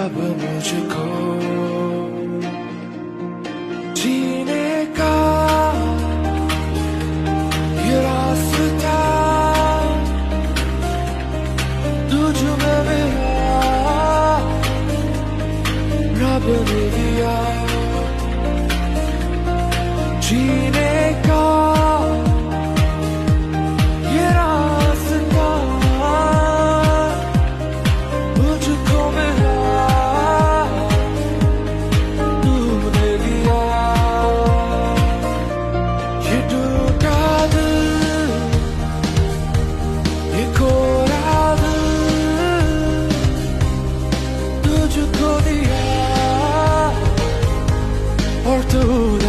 अब मुझको जीने का ये रास्ता तुझ में मेरा रब ने दिया जीने का ये रास्ता मुझको मिला तूने दिया ये टूटा दिल ये खोया दिल तुझको दिया और तू